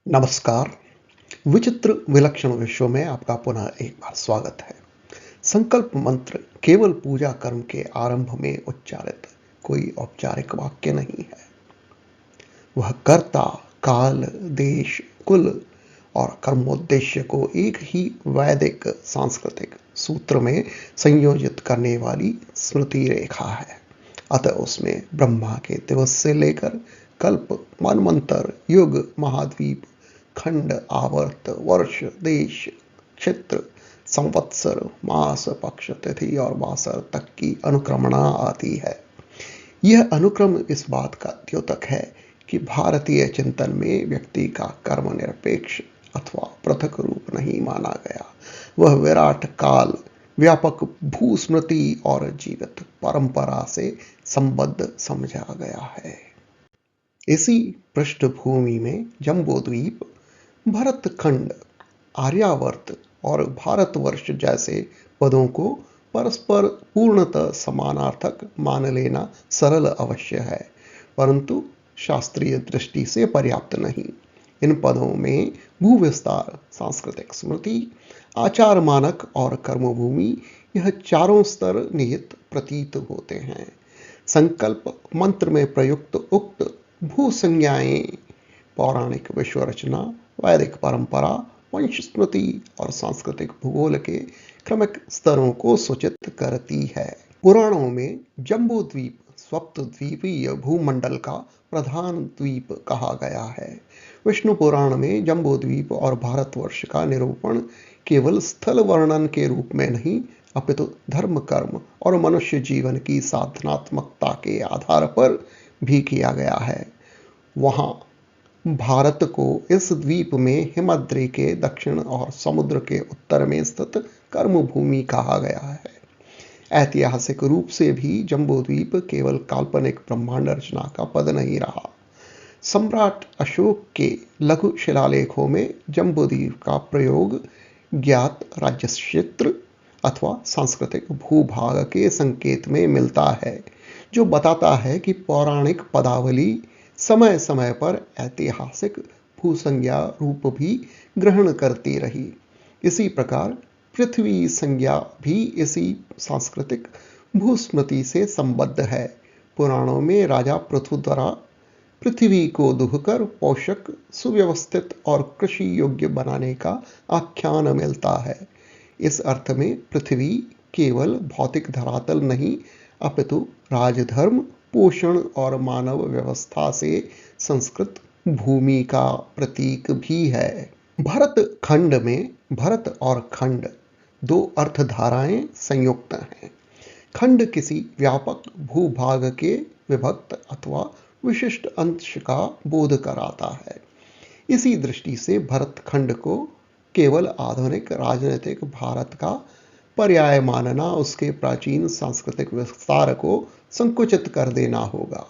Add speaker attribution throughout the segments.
Speaker 1: नमस्कार। विचित्र विलक्षण विश्व में आपका पुनः एक बार स्वागत है। संकल्प मंत्र केवल पूजा कर्म के आरंभ में उच्चारित कोई औपचारिक वाक्य नहीं है। वह कर्ता, काल, देश, कुल और कर्मोद्देश्य को एक ही वैदिक सांस्कृतिक सूत्र में संयोजित करने वाली स्मृति रेखा है। अतः उसमें ब्रह्मा के दिवस से लेकर कल्प, मनमंत्र, युग, महाद्वीप, खंड, आवर्त, वर्ष, देश, क्षेत्र, संवत्सर, मास, पक्ष, तिथि और वासर तक की अनुक्रमणा आती है। यह अनुक्रम इस बात का द्योतक है कि भारतीय चिंतन में व्यक्ति का कर्म निरपेक्ष अथवा पृथक रूप नहीं माना गया। वह विराट काल, व्यापक भूस्मृति और जीवित परंपरा से संबद्ध समझा गया है। इसी पृष्ठभूमि में जम्बूद्वीप, भरतखंड, आर्यावर्त और भारतवर्ष जैसे पदों को परस्पर पूर्णतः समानार्थक मान लेना सरल अवश्य है, परंतु शास्त्रीय दृष्टि से पर्याप्त नहीं। इन पदों में भूविस्तार, सांस्कृतिक स्मृति, आचार मानक और कर्मभूमि, यह चारों स्तर निहित प्रतीत होते हैं। संकल्प मंत्र में प्रयुक्त उक्त भू संज्ञाएं पौराणिक विश्व रचना, वैदिक परंपरा, वंश स्मृति और सांस्कृतिक भूगोल के क्रमिक स्तरों को सूचित करती है। पुराणों में जम्बू द्वीप सप्तद्वीपीय भूमंडल का प्रधान द्वीप कहा गया है। विष्णु पुराण में जम्बू द्वीप और भारतवर्ष का निरूपण केवल स्थल वर्णन के रूप में नहीं, अपितु धर्म, कर्म और मनुष्य जीवन की साधनात्मकता के आधार पर भी किया गया है। वहां भारत को इस द्वीप में हिमद्री के दक्षिण और समुद्र के उत्तर में स्थित कर्मभूमि कहा गया है। ऐतिहासिक रूप से भी जम्बूद्वीप केवल काल्पनिक ब्रह्मांड रचना का पद नहीं रहा। सम्राट अशोक के लघु शिलालेखों में जम्बूद्वीप का प्रयोग ज्ञात राज्य क्षेत्र अथवा सांस्कृतिक भूभाग के संकेत में मिलता है, जो बताता है कि पौराणिक पदावली समय समय पर ऐतिहासिक भूसंज्ञा रूप भी ग्रहण करती रही। इसी प्रकार पृथ्वी संज्ञा भी इसी सांस्कृतिक भूस्मृति से संबद्ध है। पुराणों में राजा पृथुद्वरा पृथ्वी को दुहकर पोषक, सुव्यवस्थित और कृषि योग्य बनाने का आख्यान मिलता है। इस अर्थ में पृथ्वी केवल भौतिक धरातल नहीं, अपितु राजधर्म, पोषण और मानव व्यवस्था से संस्कृत भूमि का प्रतीक भी है। भरत खंड में भरत और खंड दो अर्थधाराएं संयुक्त हैं। खंड किसी व्यापक भूभाग के विभक्त अथवा विशिष्ट अंश का बोध कराता है। इसी दृष्टि से भरत खंड को केवल आधुनिक राजनीतिक भारत का पर्याय मानना उसके प्राचीन सांस्कृतिक विस्तार को संकुचित कर देना होगा।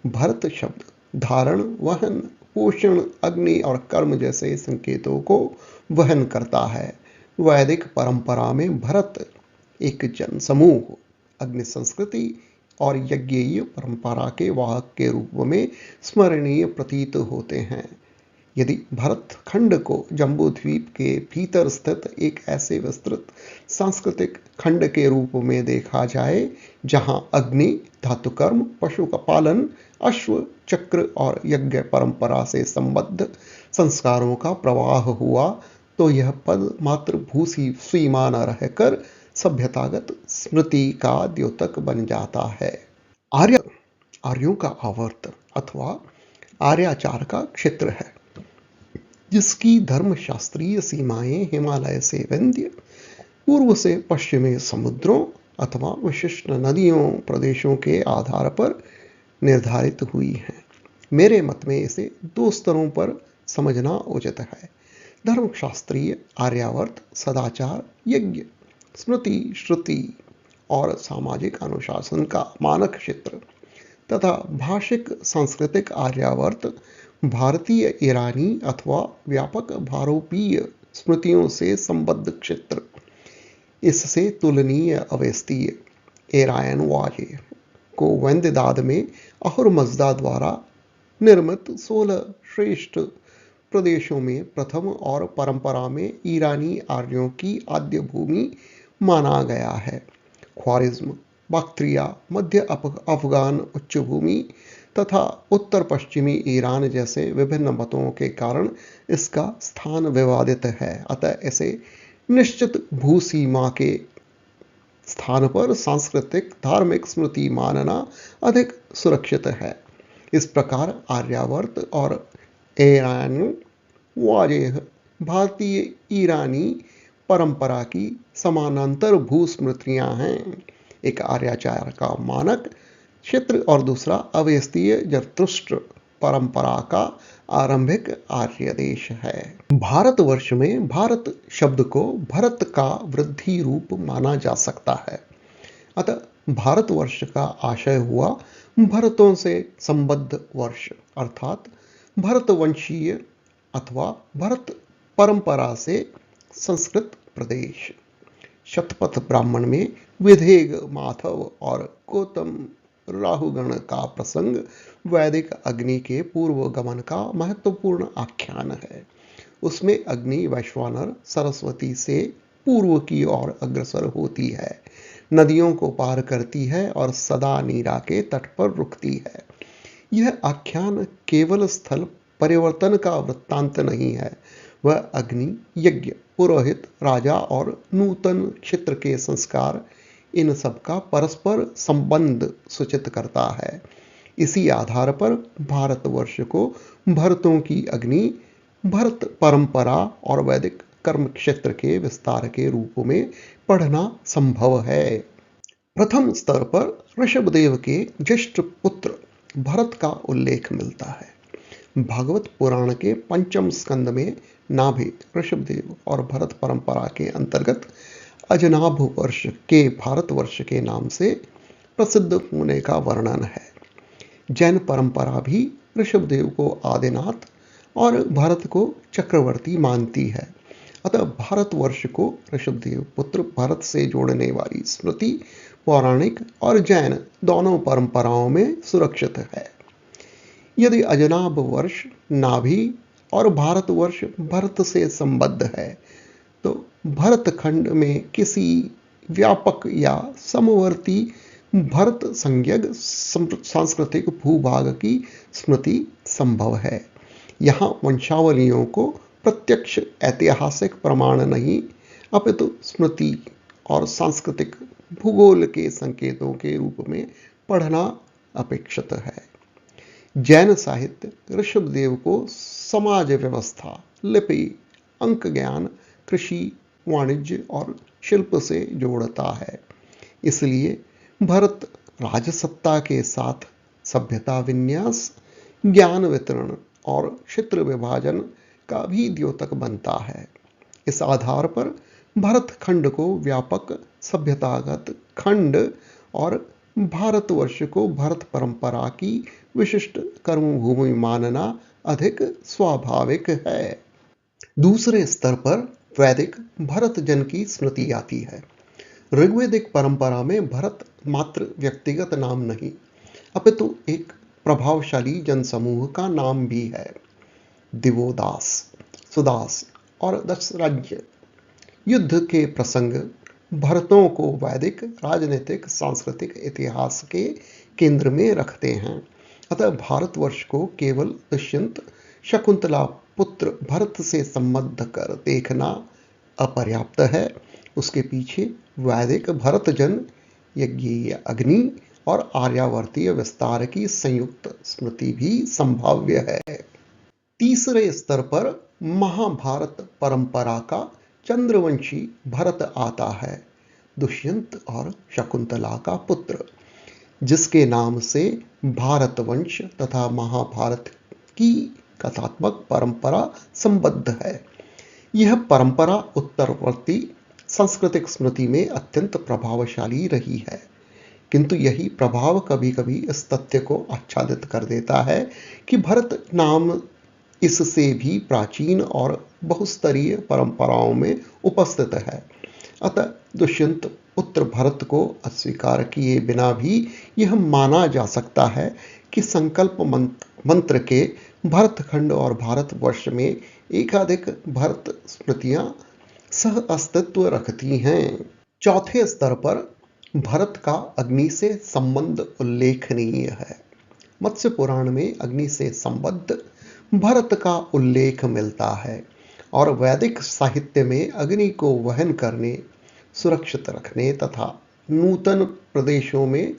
Speaker 1: भरत शब्द धारण, वहन, पोषण, अग्नि और कर्म जैसे संकेतों को वहन करता है। वैदिक परंपरा में भरत एक जन समूह, अग्नि संस्कृति और यज्ञीय परंपरा के वाहक के रूप में स्मरणीय प्रतीत होते हैं। यदि भरत खंड को जम्बूद्वीप के भीतर स्थित एक ऐसे विस्तृत सांस्कृतिक खंड के रूप में देखा जाए जहां अग्नि, धातुकर्म, पशु का पालन, अश्व, चक्र और यज्ञ परंपरा से संबद्ध संस्कारों का प्रवाह हुआ, तो यह पद मात्र भूसी सीमा न रहकर सभ्यतागत स्मृति का द्योतक बन जाता है। आर्यों का आवर्त अथवा आर्याचार का क्षेत्र है, जिसकी धर्मशास्त्रीय सीमाएं हिमालय से विंध्य, पूर्व से पश्चिमी समुद्रों अथवा विशिष्ट नदियों प्रदेशों के आधार पर निर्धारित हुई हैं। मेरे मत में इसे दो स्तरों पर समझना उचित है: धर्मशास्त्रीय आर्यावर्त सदाचार, यज्ञ, स्मृति, श्रुति और सामाजिक अनुशासन का मानक क्षेत्र, तथा भाषिक सांस्कृतिक आर्यावर्त भारतीय, ईरानी अथवा व्यापक भारोपीय स्मृतियों से संबद्ध क्षेत्र। इससे तुलनीय अवेस्तीय एरायन वाजे को वंददाद में अहुर मजदा द्वारा निर्मित 16 श्रेष्ठ प्रदेशों में प्रथम और परंपरा में ईरानी आर्यों की आद्य भूमि माना गया है। ख्वारिज्म, बख्तिया, मध्य अफगान उच्चभूमि तथा उत्तर पश्चिमी ईरान जैसे विभिन्न मतों के कारण इसका स्थान विवादित है। अतः इसे निश्चित भूसीमा के स्थान पर सांस्कृतिक धार्मिक स्मृति मानना अधिक सुरक्षित है। इस प्रकार आर्यावर्त और ईरानी वाजेह भारतीय ईरानी परंपरा की समानांतर भूस्मृतियां हैं। एक आर्याचार का मानक क्षेत्र और दूसरा अवेस्तीय जरतुष्ट्र परंपरा का आरंभिक आर्य देश है। भारतवर्ष में भारत शब्द को भरत का वृद्धि रूप माना जा सकता है। अतः भारतवर्ष का आशय हुआ भरतों से संबद्ध वर्ष अर्थात भरतवंशीय अथवा भरत परंपरा से संस्कृत प्रदेश। शतपथ ब्राह्मण में विधेग माधव और गौतम राहुगण का प्रसंग वैदिक अग्नि के पूर्व गमन का महत्वपूर्ण आख्यान है। उसमें अग्नि वैश्वानर सरस्वती से पूर्व की ओर अग्रसर होती है, नदियों को पार करती है और सदा नीरा के तट पर रुकती है। यह आख्यान केवल स्थल परिवर्तन का वृत्तांत नहीं है, वह अग्नि, यज्ञ, पुरोहित, राजा और नूतन क्षेत्र के संस्कार इन सब का परस्पर संबंध सूचित करता है। इसी आधार पर भारतवर्ष को भरतों की अग्नि, भरत परंपरा और वैदिक कर्म क्षेत्र के विस्तार के रूप में पढ़ना संभव है। प्रथम स्तर पर ऋषभदेव के ज्येष्ठ पुत्र भरत का उल्लेख मिलता है। भागवत पुराण के पंचम स्कंद में नाभि, ऋषभदेव और भरत परंपरा के अंतर्गत अजनाभ वर्ष के भारतवर्ष के नाम से प्रसिद्ध होने का वर्णन है। जैन परंपरा भी ऋषभदेव को आदिनाथ और भरत को चक्रवर्ती मानती है। अतः भारतवर्ष को ऋषभदेव पुत्र भरत से जोड़ने वाली स्मृति पौराणिक और जैन दोनों परंपराओं में सुरक्षित है। यदि अजनाभ वर्ष नाभि और भारतवर्ष भरत से संबद्ध है तो भरतखंड में किसी व्यापक या समवर्ती भरत संज्ञक सांस्कृतिक भूभाग की स्मृति संभव है। यहाँ वंशावलियों को प्रत्यक्ष ऐतिहासिक प्रमाण नहीं अपितु स्मृति और सांस्कृतिक भूगोल के संकेतों के रूप में पढ़ना अपेक्षित है। जैन साहित्य ऋषभदेव को समाज व्यवस्था, लिपि, अंक ज्ञान, कृषि, वाणिज्य और शिल्प से जोड़ता है। इसलिए भरत राजसत्ता के साथ सभ्यता विन्यास, ज्ञान वितरण और क्षेत्र विभाजन का भी द्योतक बनता है। इस आधार पर भरत खंड को व्यापक सभ्यतागत खंड और भारतवर्ष को भरत परंपरा की विशिष्ट कर्मभूमि मानना अधिक स्वाभाविक है। दूसरे स्तर पर वैदिक भरत जन की स्मृति आती है। ऋग्वेदिक परंपरा में भरत मात्र व्यक्तिगत नाम नहीं अपितु एक प्रभावशाली जनसमूह का नाम भी है। दिवोदास, सुदास और दशरथ्य युद्ध के प्रसंग भरतों को वैदिक राजनीतिक सांस्कृतिक इतिहास के केंद्र में रखते हैं। अतः भारतवर्ष को केवल दुष्यंत शकुंतला पुत्र भरत से संबद्ध कर देखना अपर्याप्त है। उसके पीछे वैदिक भरत जन, यज्ञीय अग्नि और आर्यावर्तीय विस्तार की संयुक्त स्मृति भी संभाव्य है। तीसरे स्तर पर महाभारत परंपरा का चंद्रवंशी भरत आता है, दुष्यंत और शकुंतला का पुत्र, जिसके नाम से भारतवंश तथा महाभारत की कथात्मक परंपरा संबद्ध है। यह परंपरा उत्तरवर्ती सांस्कृतिक स्मृति में अत्यंत प्रभावशाली रही है, किंतु यही प्रभाव कभी कभी इस तथ्य को आच्छादित कर देता है कि भरत नाम इससे भी प्राचीन और बहुस्तरीय परंपराओं में उपस्थित है। अतः दुष्यंत पुत्र भरत को अस्वीकार किए बिना भी यह माना जा सकता है कि संकल्प मंत्र के भरतखंड और भारतवर्ष में एकाधिक भरत स्मृतियां सह अस्तित्व रखती हैं। चौथे स्तर पर भरत का अग्नि से संबंध उल्लेखनीय है। मत्स्य पुराण में अग्नि से संबद्ध भरत का उल्लेख मिलता है और वैदिक साहित्य में अग्नि को वहन करने, सुरक्षित रखने तथा नूतन प्रदेशों में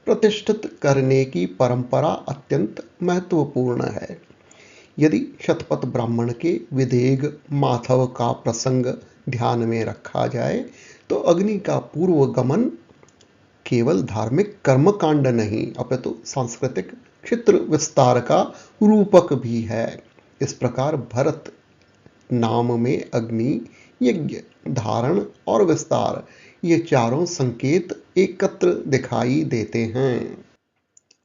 Speaker 1: प्रतिष्ठित करने की परंपरा अत्यंत महत्वपूर्ण है। यदि शतपथ ब्राह्मण के विदेग माधव का प्रसंग ध्यान में रखा जाए तो अग्नि का पूर्व गमन केवल धार्मिक कर्मकांड नहीं अपितु सांस्कृतिक क्षेत्र विस्तार का रूपक भी है। इस प्रकार भरत नाम में अग्नि, यज्ञ, धारण और विस्तार ये चारों संकेत एकत्र दिखाई देते हैं।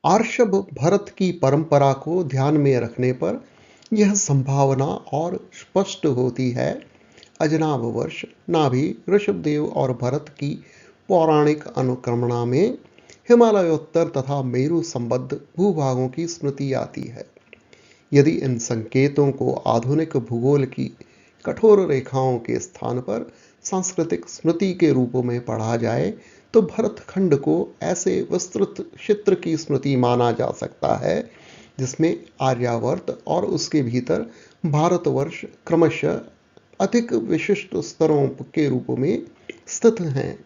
Speaker 1: आर्षभ भरत की परंपरा को ध्यान में रखने पर यह संभावना और स्पष्ट होती है। अजनाभ वर्ष, नाभि, ऋषभदेव और भरत की पौराणिक अनुक्रमणा में हिमालयोत्तर तथा मेरु संबद्ध भूभागों की स्मृति आती है। यदि इन संकेतों को आधुनिक भूगोल की कठोर रेखाओं के स्थान पर सांस्कृतिक स्मृति के रूप में पढ़ा जाए तो भरतखंड को ऐसे विस्तृत क्षेत्र की स्मृति माना जा सकता है जिसमें आर्यावर्त और उसके भीतर भारतवर्ष क्रमशः अधिक विशिष्ट स्तरों के रूप में स्थित हैं।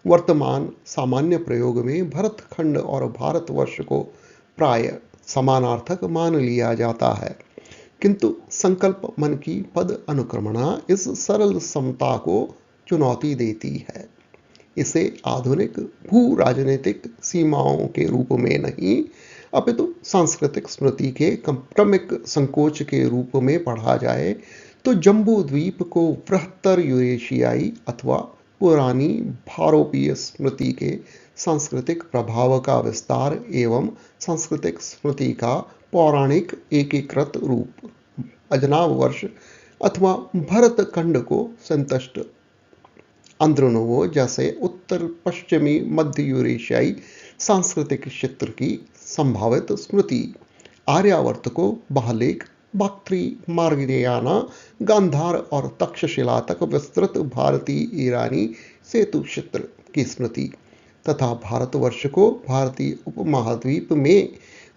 Speaker 1: वर्तमान सामान्य प्रयोग में भरतखंड और भारतवर्ष को प्राय समानार्थक मान लिया जाता है, किंतु संकल्प मन की पद अनुक्रमणा इस सरल समता को चुनौती देती है। इसे आधुनिक भू राजनीतिक सीमाओं के रूप में नहीं अपितु सांस्कृतिक स्मृति के क्रमिक संकोच के रूप में पढ़ा जाए तो जम्बू द्वीप को बृहत्तर यूरेशियाई अथवा पुरानी भारोपीय स्मृति के सांस्कृतिक प्रभाव का विस्तार एवं सांस्कृतिक स्मृति का पौराणिक एकीकृत रूप अजनाभ वर्ष अथवा भरतखंड को संतुष्ट अंद्रोनोवो जैसे उत्तर पश्चिमी मध्य यूरेशियाई सांस्कृतिक क्षेत्र की संभावित स्मृति, आर्यावर्त को बाहलेख, बाक्ट्री, मार्गियाना, गांधार और तक्षशिला तक विस्तृत भारतीय ईरानी सेतु क्षेत्र की स्मृति तथा भारतवर्ष को भारतीय उपमहाद्वीप में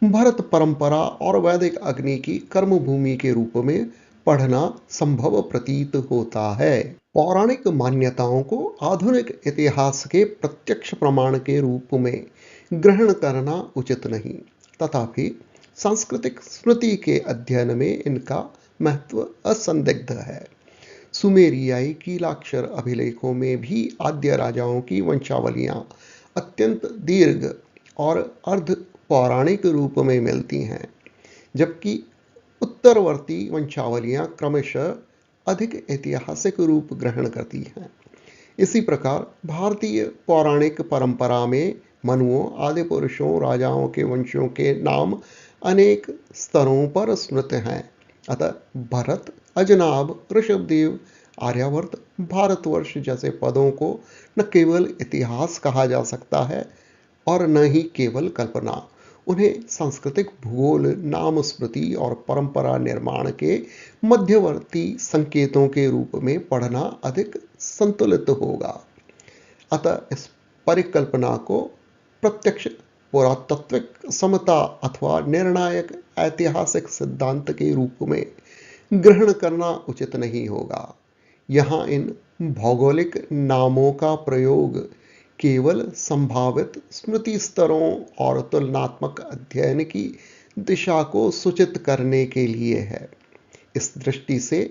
Speaker 1: भरत परंपरा और वैदिक अग्नि की कर्मभूमि के रूप में पढ़ना संभव प्रतीत होता है। पौराणिक मान्यताओं को आधुनिक इतिहास के प्रत्यक्ष प्रमाण के रूप में ग्रहण करना उचित नहीं, तथापि सांस्कृतिक स्मृति के अध्ययन में इनका महत्व असंदिग्ध है। सुमेरियाई कीलाक्षर अभिलेखों में भी आद्य राजाओं की वंशावलियां अत्यंत दीर्घ और अर्ध पौराणिक रूप में मिलती हैं, जबकि उत्तरवर्ती वंशावलियां क्रमशः अधिक ऐतिहासिक रूप ग्रहण करती हैं। इसी प्रकार भारतीय पौराणिक परंपरा में मनुओं, आदि पुरुषों, राजाओं के वंशों के नाम अनेक स्तरों पर स्मृत हैं। अतः भरत, अजनाभ, ऋषभदेव, आर्यावर्त, भारतवर्ष जैसे पदों को न केवल इतिहास कहा जा सकता है और न ही केवल कल्पना। उन्हें सांस्कृतिक भूगोल, नाम स्मृति और परंपरा निर्माण के मध्यवर्ती संकेतों के रूप में पढ़ना अधिक संतुलित होगा। अतः इस परिकल्पना को प्रत्यक्ष पुरातात्विक समता अथवा निर्णायक ऐतिहासिक सिद्धांत के रूप में ग्रहण करना उचित नहीं होगा। यहाँ इन भौगोलिक नामों का प्रयोग केवल संभावित स्मृति स्तरों और तुलनात्मक अध्ययन की दिशा को सूचित करने के लिए है। इस दृष्टि से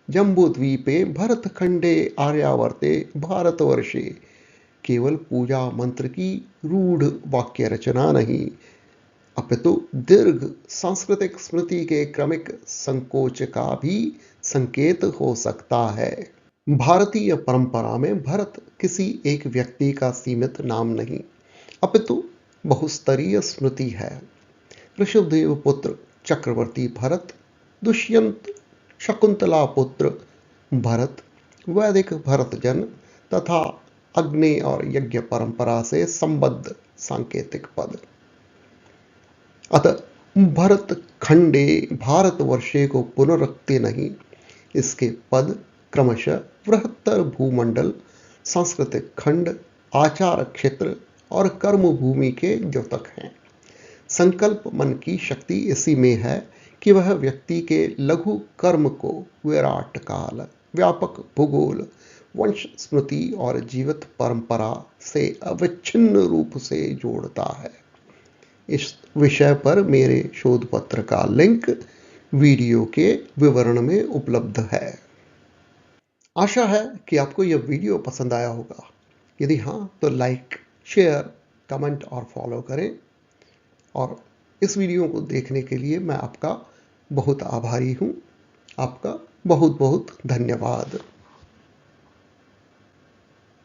Speaker 1: जम्बूद्वीपे भरतखंडे आर्यावर्ते भारतवर्षे केवल पूजा मंत्र की रूढ़ वाक्य रचना नहीं अपितु दीर्घ सांस्कृतिक स्मृति के क्रमिक संकोच का भी संकेत हो सकता है। भारतीय परंपरा में भरत किसी एक व्यक्ति का सीमित नाम नहीं अपितु बहुस्तरीय स्मृति है। ऋषभदेव पुत्र चक्रवर्ती भरत, दुष्यंत शकुंतला पुत्र भरत, वैदिक भरतजन तथा अग्नि और यज्ञ परंपरा से संबद्ध सांकेतिक पद। अतः भरत खंडे भारतवर्षे को पुनरक्ते नहीं, इसके पद क्रमशः बृहत्तर भूमंडल, सांस्कृतिक खंड, आचार क्षेत्र और कर्म भूमि के द्योतक हैं। संकल्प मन की शक्ति इसी में है कि वह व्यक्ति के लघु कर्म को विराट काल, व्यापक भूगोल, वंश स्मृति और जीवित परंपरा से अविच्छिन्न रूप से जोड़ता है। इस विषय पर मेरे शोध पत्र का लिंक वीडियो के विवरण में उपलब्ध है। आशा है कि आपको यह वीडियो पसंद आया होगा। यदि हाँ तो लाइक, शेयर, कमेंट और फॉलो करें। और इस वीडियो को देखने के लिए मैं आपका बहुत आभारी हूँ। आपका बहुत बहुत धन्यवाद।